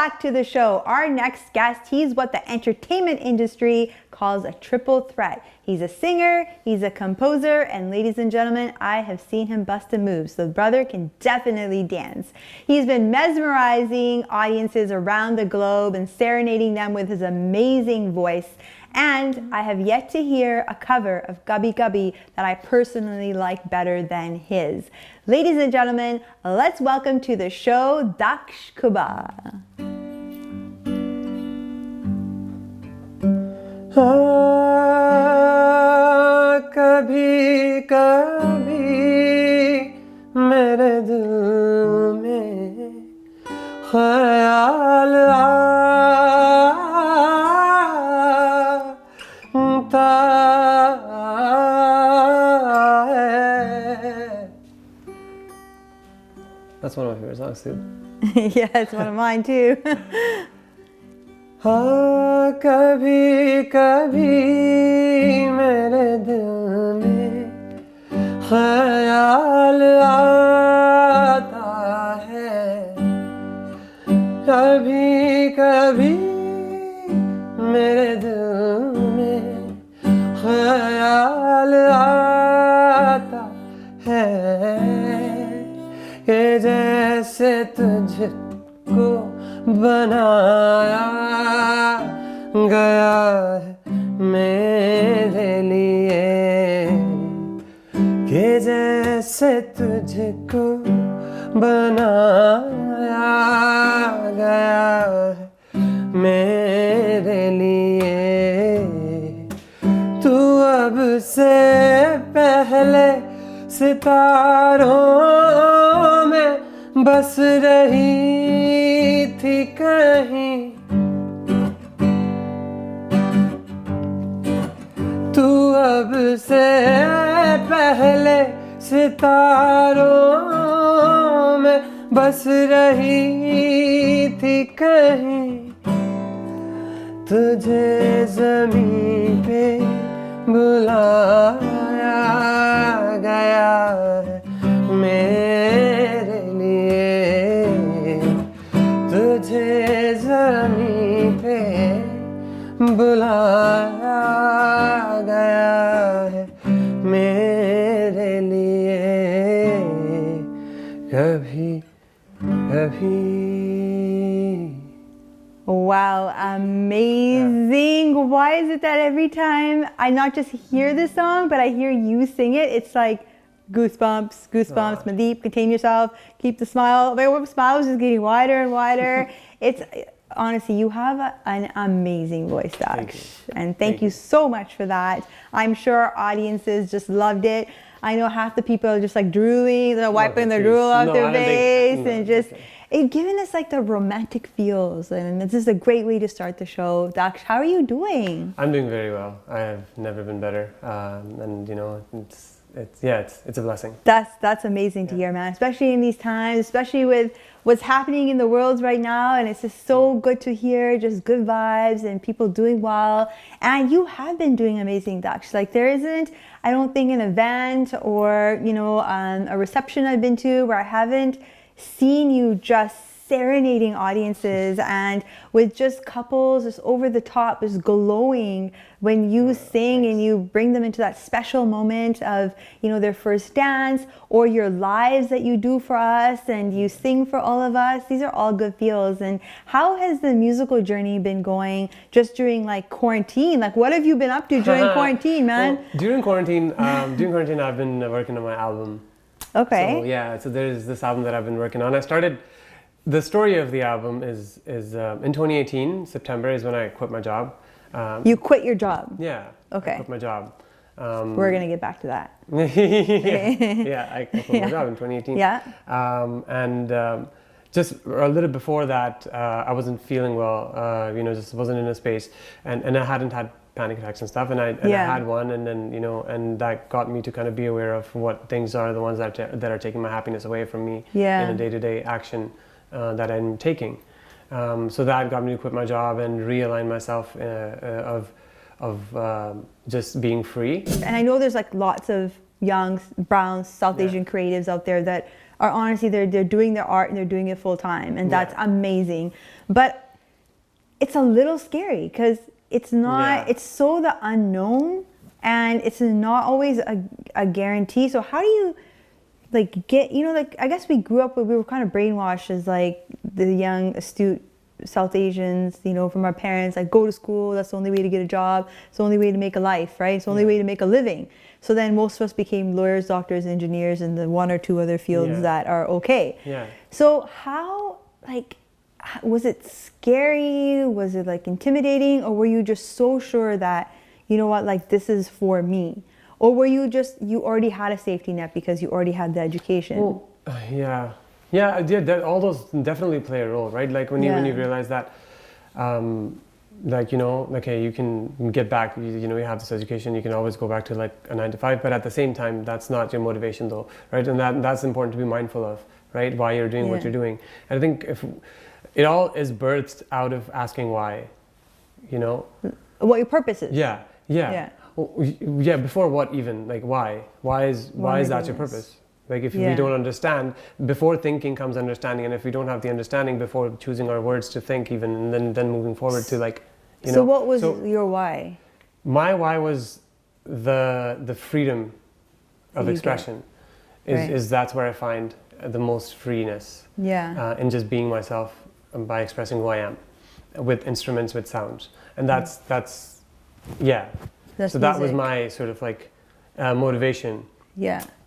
back to the show. Our next guest, he's what the entertainment industry calls a triple threat. He's a singer, he's a composer, and ladies and gentlemen, I have seen him bust a move, so the brother can definitely dance. He's been mesmerizing audiences around the globe and serenading them with his amazing voice. And I have yet to hear a cover of Gubby Gubby that I personally like better than his. Ladies and gentlemen, let's welcome to the show Daksh Kubba. कभी कभी मेरे दिल में ख्याल आता है. That's one of my favorite songs too. Yeah, it's one of mine too. हाँ कभी कभी मेरे दिल में ख्याल आता है. कभी कभी मेरे दिल में ख्याल आता है कि जैसे तुझको बनाया गया है मेरे लिए, कि जैसे तुझको बनाया गया है मेरे लिए. तू अब से पहले सितारों में बस रही थी कहीं, तू अब से पहले सितारों में बस रही थी कहीं. तुझे ज़मीं पे बुलाया गया है मेरे लिए, तुझे ज़मीं पे बुलाया गया है मेरे लिए. कभी कभी. Wow, amazing. Why is it that every time I not just hear this song, but I hear you sing it, it's like goosebumps, goosebumps. Mandeep, contain yourself, keep the smile. My smile is just getting wider and wider. It's honestly, you have an amazing voice, Daksh. And thank you so much for that. I'm sure our audiences just loved it. I know half the people are just like drooling, they're wiping their drool off their face and just giving us like the romantic feels. And this is a great way to start the show. Daksh, how are you doing? I'm doing very well. I have never been better. And you know, it's a blessing. That's amazing to hear, man. Especially in these times, especially with what's happening in the world right now, and it's just so good to hear just good vibes and people doing well. And you have been doing amazing, Daksh. Like there isn't, I don't think, an event or a reception I've been to where I haven't seen you just serenading audiences and with just couples just over the top, just glowing when you sing and you bring them into that special moment of their first dance, or your lives that you do for us and you sing for all of us. These are all good feels. And how has the musical journey been going just during like quarantine? Like what have you been up to during quarantine, man? Well, during quarantine I've been working on my album. Okay. So there's this album that I've been working on. The story of the album is in 2018, September is when I quit my job. You quit your job? Yeah. Okay. I quit my job. We're going to get back to that. Yeah, I quit my job in 2018. Yeah. Just a little before that, I wasn't feeling well, just wasn't in a space. And I hadn't had panic attacks and stuff, and I had one, and then and that got me to kind of be aware of what things are the ones that are taking my happiness away from me in a day-to-day action that I'm taking. So that got me to quit my job and realign myself of just being free. And I know there's like lots of young brown South Asian creatives out there that are honestly, they're doing their art and they're doing it full time. And that's amazing. But it's a little scary because it's not, it's so the unknown and it's not always a guarantee. So how do you like get, you know, like I guess we grew up, we were kind of brainwashed as like the young, astute South Asians, you know, from our parents, like go to school, that's the only way to get a job, it's the only way to make a life, right? It's the only way to make a living. So then most of us became lawyers, doctors, engineers, and the one or two other fields that are okay. So how, like, was it scary? Was it like intimidating? Or were you just so sure that, you know what, like this is for me? Or were you just, you already had a safety net because you already had the education? Well, yeah, all those definitely play a role, right? Like when you realize that, like, you know, okay, you can get back, you know, you have this education, you can always go back to like a 9 to 5, but at the same time, that's not your motivation though, right? And that's important to be mindful of, right? Why you're doing what you're doing. And I think if it all is birthed out of asking why, you know? What your purpose is. Yeah. Well, yeah, before what even, like why is that your purpose? Like if we don't understand, before thinking comes understanding, and if we don't have the understanding before choosing our words to think even, and then moving forward to like, you know. So what was your why? My why was the freedom of expression. Is that's where I find the most freeness. In just being myself by expressing who I am, with instruments, with sounds, and that's so that was my sort of like motivation.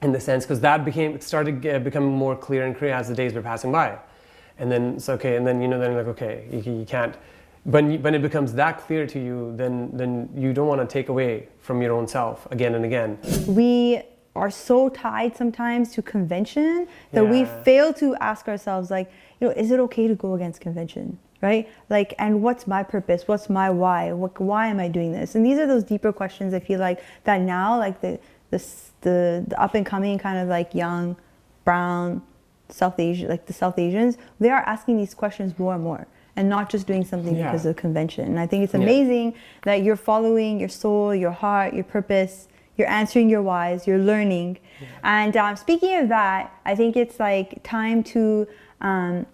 In the sense, because that started becoming more clear and clear as the days were passing by, and then it's okay, and then you know, then like okay, you can't. When it becomes that clear to you, then you don't want to take away from your own self again and again. We are so tied sometimes to convention that we fail to ask ourselves, like, you know, is it okay to go against convention? Right? Like, and what's my purpose? What's my why? Why am I doing this? And these are those deeper questions I feel like that now, like the up and coming kind of like young, brown, South Asian, like the South Asians, they are asking these questions more and more and not just doing something because of convention. And I think it's amazing that you're following your soul, your heart, your purpose, you're answering your whys, you're learning. And speaking of that, I think it's like time to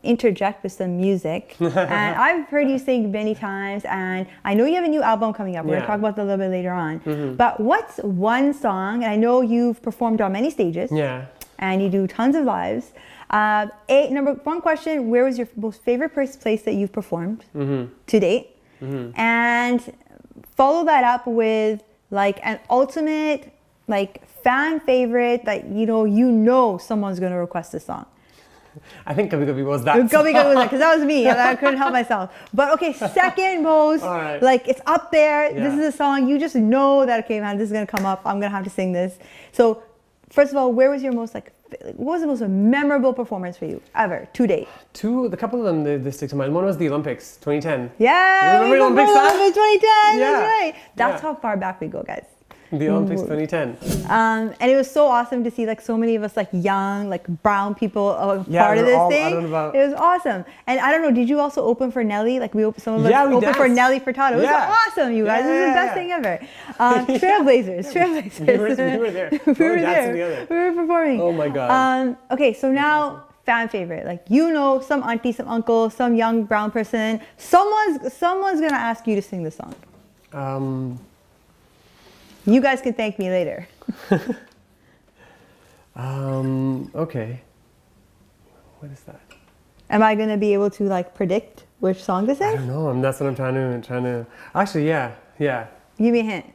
interject with some music. And I've heard you sing many times, and I know you have a new album coming up. We're gonna talk about that a little bit later on. But what's one song, and I know you've performed on many stages, and you do tons of lives. Number one question, where was your most favorite place that you've performed to date? And follow that up with like an ultimate like fan favorite that you know someone's gonna request this song. I think Kabhi Kabhi was that. Kabhi Kabhi was that, because that was me and I couldn't help myself. But okay, second most, like it's up there. This is a song you just know that, okay, man, this is gonna come up. I'm gonna have to sing this. So, first of all, where was your most what was the most memorable performance for you ever to date? A couple of them they stick to mind. One was the Olympics, 2010. Yeah, you remember the Olympics? 2010. That's right. That's how far back we go, guys. The Olympics 2010. And it was so awesome to see like so many of us like young, like brown people part of this thing. It was awesome. And I don't know, did you also open for Nelly? Like some of us opened for Nelly Furtado. It was awesome, you guys. This is the best thing ever. Trailblazers. We were there. We were there. We were performing. Oh my God. Okay, so now fan favorite. Like, you know, some auntie, some uncle, some young brown person. Someone's gonna ask you to sing this song. You guys can thank me later. Okay. What is that? Am I gonna be able to like predict which song this is? I don't know. That's what I'm trying to. Actually, yeah. Give me a hint.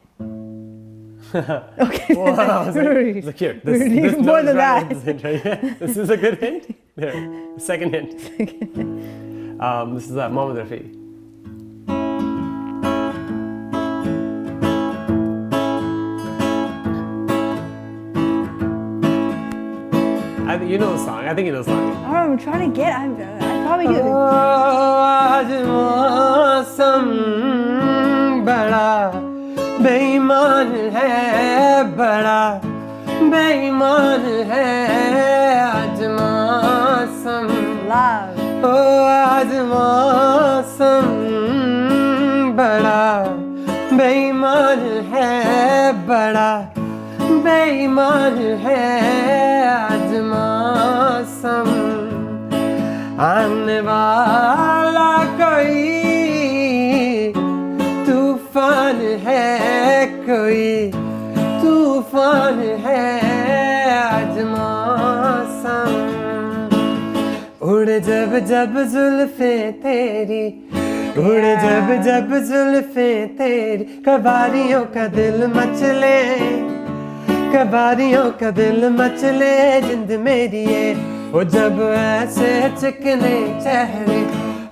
Okay. Well, I was like, look here. This more than that. This is a good hint. There. Second hint. This is Mohammed Rafi. You know the song. I think you know the song. Oh, I'm trying to get. I probably do. आज मौसम बड़ा बेईमान है, बड़ा बेईमान है आज मौसम. Love. आज मौसम बड़ा बेईमान है, बड़ा बेईमान है आज मौसम आने वाला कोई तूफान है कोई तूफान है आज मौसम उड़ जब जब जुल्फे तेरी उड़ जब जब जुल्फे तेरी कबारियों का दिल मचले कबारियों का दिल मचले जिंद मेरी है वो जब ऐसे चिकने चेहरे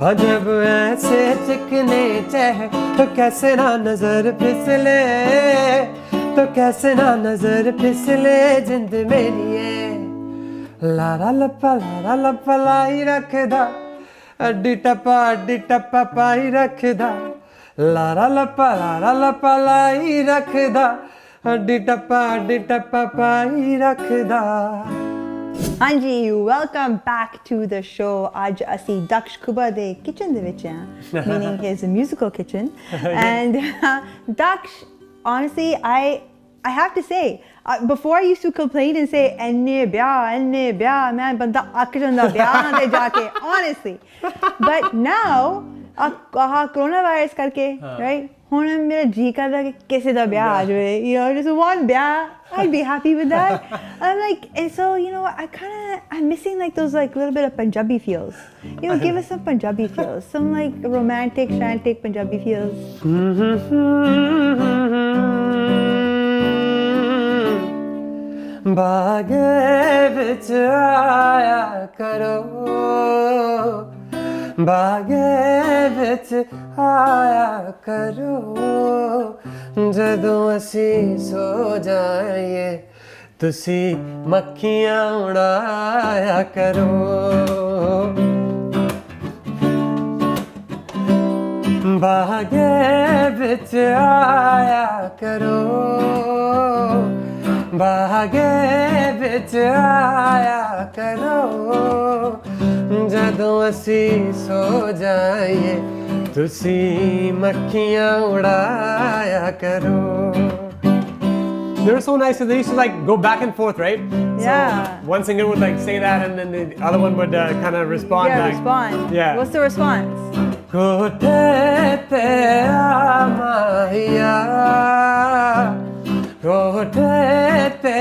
और जब ऐसे चिकने चेहरे तो कैसे ना नजर फिसले तो कैसे ना नजर फिसले जिंद मेरी है लारा लप्पा लाई रखदा अड्डी टप्पा पाई रखदा लारा लप्पा लाई रखदा अड्डी टप्पा पाई रखदा Anji, welcome back to the show. Aj asi Daksh Kubba de kitchen de vich hain, meaning his musical kitchen. And Daksh, honestly, I have to say, before I used to complain and say enne bya man banda ak janda bya na de jaake, honestly. But now coronavirus karke, right? ਹੁਣ ਮੇਰਾ ਜੀ ਕਰਦਾ ਕਿ ਕਿਸੇ ਦਾ ਵਿਆਹ ਆ ਜਾਵੇ, you know, just one ਵਿਆਹ, I'd be happy with that. I'm like, and so, you know, I'm missing like those like little bit of Punjabi feels. You know, give us some Punjabi feels, some like romantic, shantic Punjabi feels. ਬਾਗੇ ਵਿੱਚ ਆਇਆ ਕਰੋ ਬਾਗੇ ਵਿੱਚ ਆਇਆ ਕਰੋ ਜਦੋਂ ਅਸੀਂ ਸੋ ਜਾਈਏ ਤੁਸੀਂ ਮੱਖੀਆਂ ਉਡਾਇਆ ਕਰੋ ਬਾਗੇ ਵਿੱਚ ਆਇਆ ਕਰੋ ਬਾਗੇ ਵਿੱਚ ਆਇਆ ਕਰੋ ਜਦੋਂ ਅਸੀਂ ਸੋ ਜਾਈਏ ਤੁਸੀਂ ਮੱਖੀਆਂ ਉਡਾਇਆ ਕਰੋ They were so nice because they used to like go back and forth, right? Yeah. So one singer would like say that and then the other one would kind of respond back. Respond. Yeah. What's the response? Kote te amaya Kote te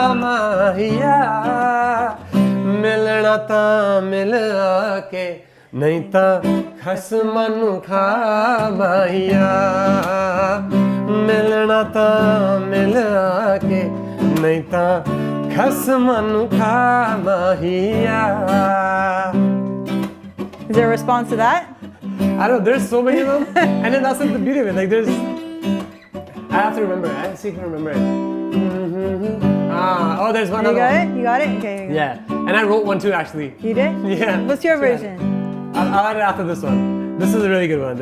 amaya ਮਿਲਣਾ ਤਾਂ ਮਿਲ ਆ ਕੇ ਨਹੀਂ ਤਾਂ ਖਸਮਾਂ ਨੂੰ ਖਾ ਮਾਹੀਆ ਮਿਲਣਾ ਤਾਂ ਮਿਲ ਆ ਕੇ ਨਹੀਂ ਤਾਂ ਖਸਮਾਂ ਨੂੰ ਖਾ ਮਾਹੀਆ Is there a response to that? I don't know, there's so many of them and then that's like the beauty of it, like there's I have to remember it, I have to see if I can remember it. Oh, there's one other one. You got it? Okay. Yeah, and I wrote one too actually. You did? Yeah. What's your version? I'll add it after this one. This is a really good one.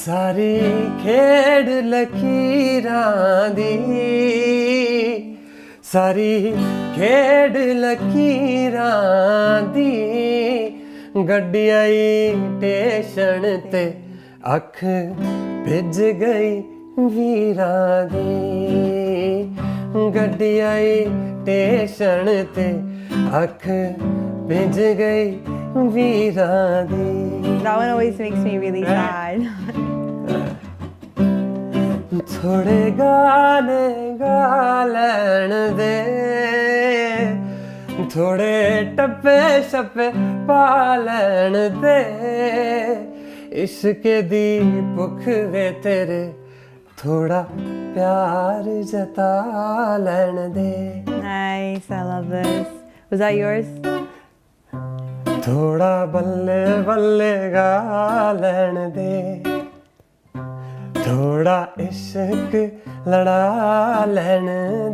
Sari khed lakiran di Sari khed lakiran di Gaddi aayi station te akh ਭਿੱਜ ਗਈ ਵੀਰਾਂ ਦੀ ਗੱਡੀ ਆਈ station ਤੇ ਅੱਖ ਭਿੱਜ ਗਈ ਵੀਰਾਂ ਦੀ That one always makes me really sad. ਥੋੜੇ ਗਾਣੇ ਗਾ ਲੈਣ ਦੇ ਥੋੜੇ ਟੱਪੇ ਛੱਪੇ ਪਾ ਲੈਣ ਦੇ इश्क दी भुख वे तेरे थोड़ा प्यार जता लैन दे Nice, I love this. Was that yours? थोड़ा बल्ले बल्ले गा लैन दे थोड़ा इश्क लड़ा लैन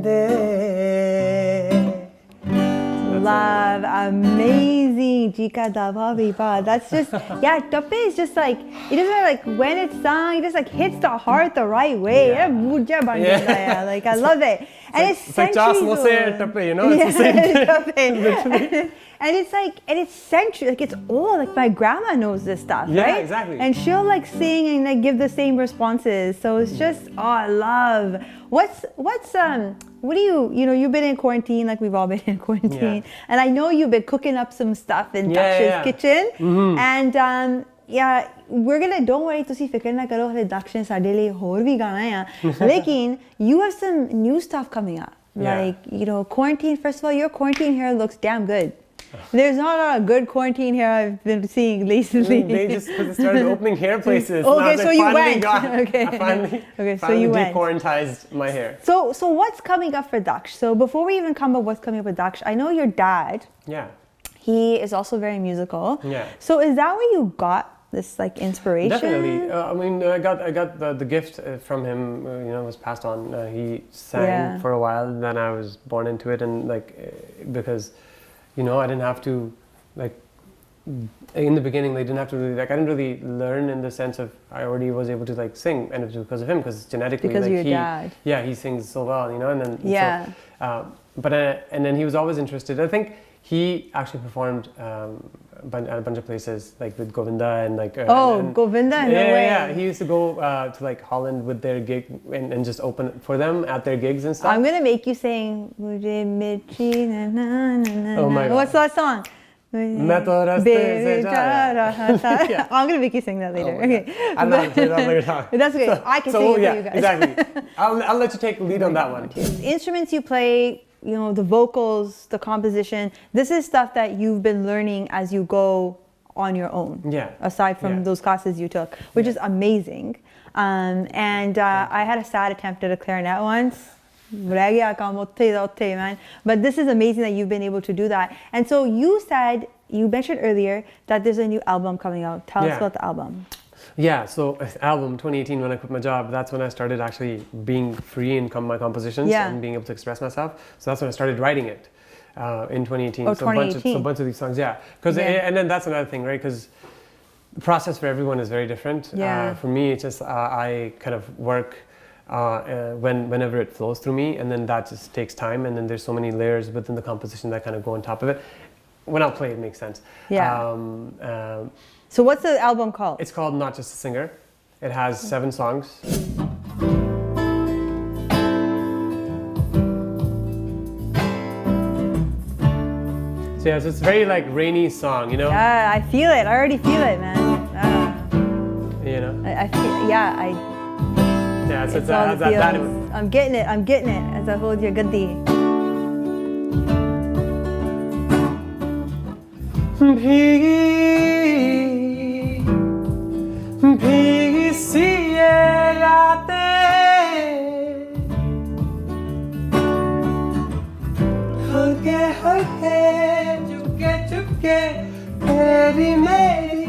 दे Love, amazing. Jika dava viva. That's just, yeah, tappe is just like, it doesn't matter like when it's sung, it just like hits the heart the right way. Yeah. Like, I love it. And it's like Joss will say tappe, you know? It's the same thing. And it's century, like it's old. Like my grandma knows this stuff, yeah, right? Exactly. And she'll like sing and like give the same responses. So it's just, oh, I love. What do you've been in quarantine, like we've all been in quarantine, and I know you've been cooking up some stuff in Daksh's kitchen, and don't worry, ਤੁਸੀਂ ਫਿਕਰ ਨਾ ਕਰੋ, ਹਲੇ ਦਕਸ਼ ਨੇ ਸਾਡੇ ਲਈ ਹੋਰ ਵੀ ਗਾਣਾ ਆ, ਲੇਕਿਨ you have some new stuff coming up, like quarantine. First of all, your quarantine hair looks damn good. There's not a lot of good quarantine hair I've been seeing recently. They just started opening hair places. Okay, so you went. I finally dequarantized my hair. So what's coming up for Daksh? So before we even come up what's coming up with Daksh, I know your dad. Yeah. He is also very musical. Yeah. So is that where you got this like inspiration? Definitely. I mean, I got the gift from him. Was passed on. He sang for a while, and then I was born into it, and like because. I didn't have to, like, in the beginning, I didn't really learn in the sense of I already was able to, like, sing, and it was because of him, because genetically, because like, of your dad. Yeah, he sings so well, and then, and then he was always interested. I think he actually performed at a bunch of places, like with Govinda and like... Govinda? No way. Yeah, he used to go to like Holland with their gig and just open for them at their gigs and stuff. I'm going to make you sing... Oh my God. What's that song? I'm going to make you sing that later. Okay. I'm not going to later on. That's okay. I can sing it for you guys. Exactly. I'll let you take the lead on that one. Instruments you play... the vocals, the composition, this is stuff that you've been learning as you go on your own. Yeah. Aside from those classes you took, which is amazing. I had a sad attempt at a clarinet once. But this is amazing that you've been able to do that. And so you mentioned earlier that there's a new album coming out. Tell us about the album. Yeah, so album 2018, when I quit my job, that's when I started actually being free in my compositions and being able to express myself. So that's when I started writing it in 2018. Oh, 2018. A bunch of these songs, and then that's another thing, right? Because the process for everyone is very different. For me, it's just I kind of work whenever it flows through me, and then that just takes time, and then there's so many layers within the composition that kind of go on top of it. When I'll play, it makes sense. So what's the album called? It's called Not Just a Singer. It has 7 songs. So yeah, so it's very like rainy song, Yeah, I feel it. I already feel it, man. I feel, Yeah, so it's all the feels. I'm getting it as I hold your goodie. भीगी सी ये रातें हल्के हल्के चुपके चुपके तेरी मेरी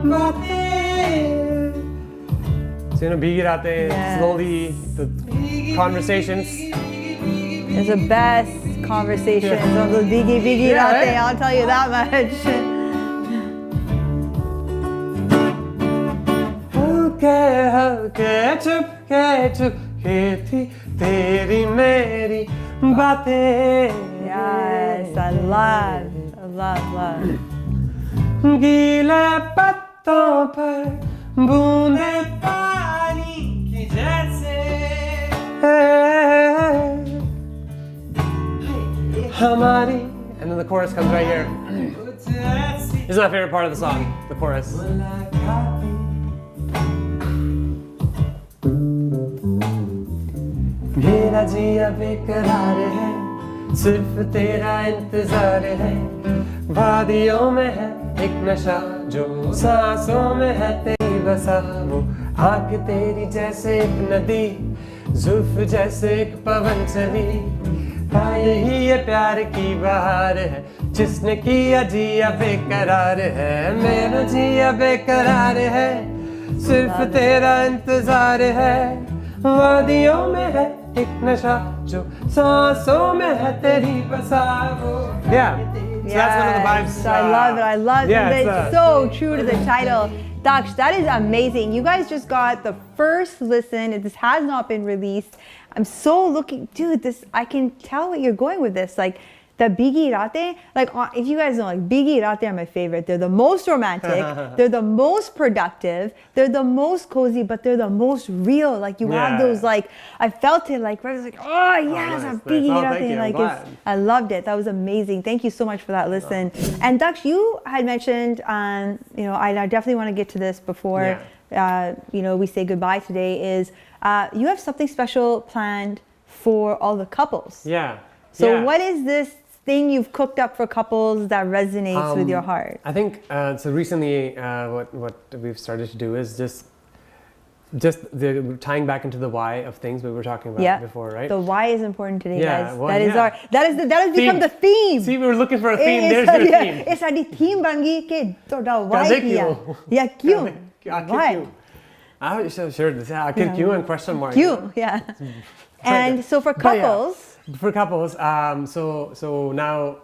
बातें. So भीगी रातें, slowly the conversations. It's the best conversations on those biggie ratein, I'll tell you that much. हल्के चुपके चुपके थी तेरी मेरी बातें. Yes, I love. गीले पत्तों पर बूंदे पानी की जैसे हमारी. And then the chorus comes right here. This is my favorite part of the song, the chorus. मेरा जिया बेकरार है, सिर्फ तेरा इंतजार है. वादियों में है एक नशा जो सांसों में है तेरी बसा. वो आँख तेरी जैसे एक नदी, जुल्फ जैसे एक पवन चली. यही ये प्यार की बहार है, जिसने किया जिया बेकरार है. मेरा जिया बेकरार है, सिर्फ तेरा इंतजार है. वादियों में है एक नशा जो सांसों में है तेरी बसा. Yeah, so that's one of the vibes. I love it. It's so true to the title. Daksh, that is amazing. You guys just got the first listen. This has not been released. I'm so looking, dude, I can tell what you're going with this. Like, the Bigi Rate, like if you guys know, like Bigi Rate are my favorite. They're the most romantic, they're the most productive, they're the most cozy, but they're the most real. Like you have those, like I felt it, like where it's like, oh yes, nice, a Bigi nice. Rate. Like I loved it. That was amazing. Thank you so much for that listen. And Daksh, you had mentioned, you know, I definitely want to get to this before you know, we say goodbye today, is you have something special planned for all the couples. So what is this thing you've cooked up for couples that resonates with your heart? I think so recently what we've started to do is just the tying back into the why of things we were talking about before, right? The why is important today, guys. Well, that has become the theme. See, we were looking for a theme. There's your theme. It's our theme ban gayi ke toda why kiya. Yeah, kyun? Why? Sure. Akhir kyun and question mark. Kyun, And so for couples. So now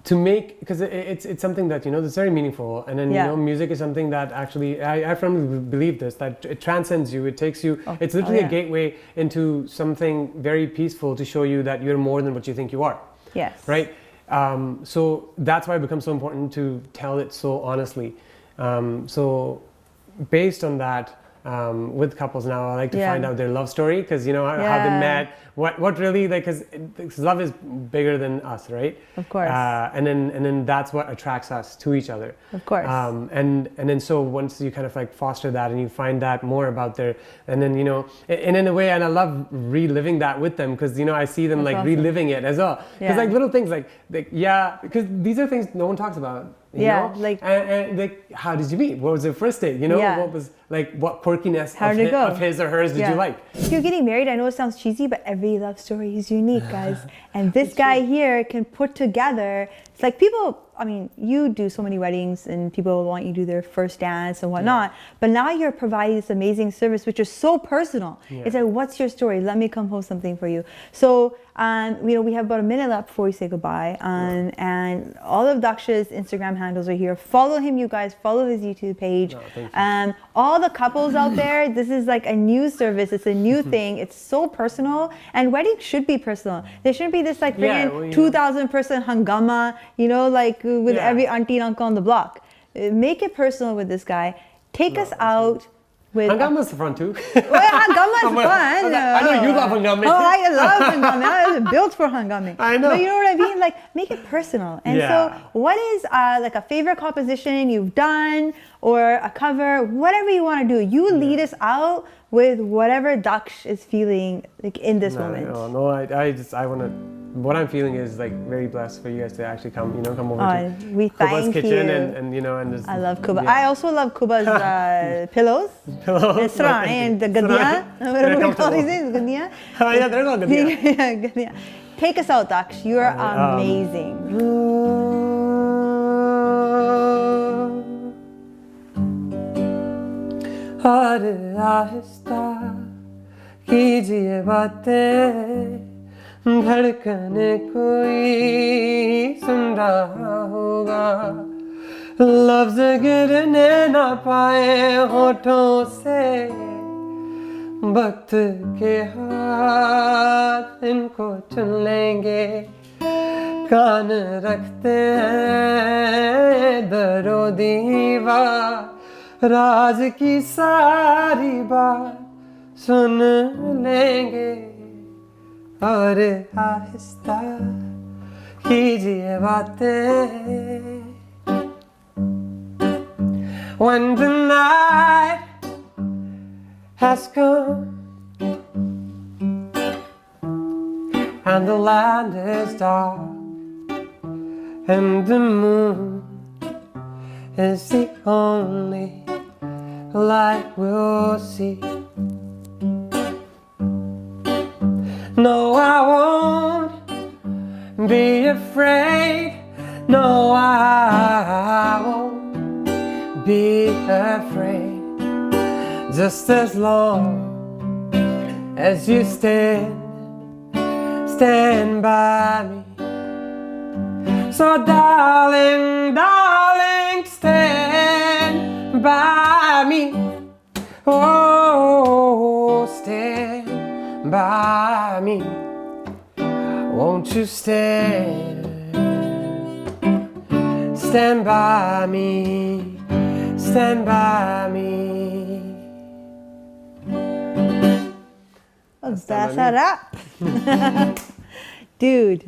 to make, because it's something that, you know, that's very meaningful, and then you know, music is something that actually I firmly believe this, that it transcends you, it takes you, it's literally a gateway into something very peaceful to show you that you're more than what you think you are. Right. So that's why it becomes so important to tell it so honestly. So based on that, with couples now, I like to find out their love story, because you know how they met, what really, like, because love is bigger than us, right? Of course. And then that's what attracts us to each other. Of course. And then so once you kind of like foster that and you find that more about their, and then, you know, and in a way, and I love reliving that with them, because you know I see them that's like reliving it as well, because like little things like because these are things no one talks about. You know? Like and like, how did you meet? What was the first date? You know, what was like, what quirkiness of his or hers did you like? If you're getting married, I know it sounds cheesy, but every love story is unique, guys. And this guy here can put together. It's like people. I mean, you do so many weddings, and people want you to do their first dance and whatnot. But now you're providing this amazing service, which is so personal. It's like, what's your story? Let me compose something for you. So, you know, we have about a minute left before we say goodbye. And all of Daksh's Instagram handles are here. Follow him, you guys. Follow his YouTube page. All the couples out there, this is like a new service. It's a new thing. It's so personal. And weddings should be personal. There shouldn't be this like 2,000 person hangama, you know, like with every auntie and uncle on the block. Make it personal with this guy. Take us out with... Hangama's fun too. Hangama's fun. I know you love hangame. Oh, I love hangame. I was built for hangame. I know. But you know what I mean? Like, make it personal. And so what is like a favorite composition you've done, or a cover, whatever you want to do. You lead us out with whatever Daksh is feeling like in this moment. No, I want to... What I'm feeling is like very blessed for you guys to actually come over to Kubba's kitchen and you know, and just, I love Kubba. I also love Kubba's pillows. And the gadiya. What do we call these things? Gadiya? Yeah, they're called gadiya. Take us out, Daksh. You are amazing. धड़कने कोई सुन रहा होगा, लफ्ज गिरने ना पाए होठों से, वक्त के हाथ इनको चुन लेंगे, कान रखते हैं दरो दीवार, राज की सारी बात सुन लेंगे, और आहिस्ता कीजिए बातें. When the night has come and the land is dark and the moon is the only light we'll see. No, I won't be afraid. No, I won't be afraid. Just as long as you stand by me. So darling, darling, stand by me. Oh, stand by me. Won't Won't you stand by me, stand by me. That's a wrap. Dude,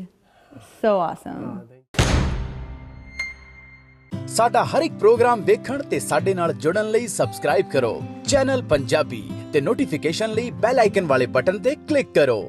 so awesome. ਸਾਡਾ ਹਰ ਇੱਕ programme ਵੇਖਣ ਤੇ ਸਾਡੇ ਨਾਲ ਜੁੜਨ ਲਈ subscribe ਕਰੋ channel Punjabi ਤੇ ਨੋਟੀਫਿਕੇਸ਼ਨ ਲਈ ਬੈਲ ਆਈਕਨ ਵਾਲੇ ਬਟਨ ਤੇ ਕਲਿੱਕ ਕਰੋ।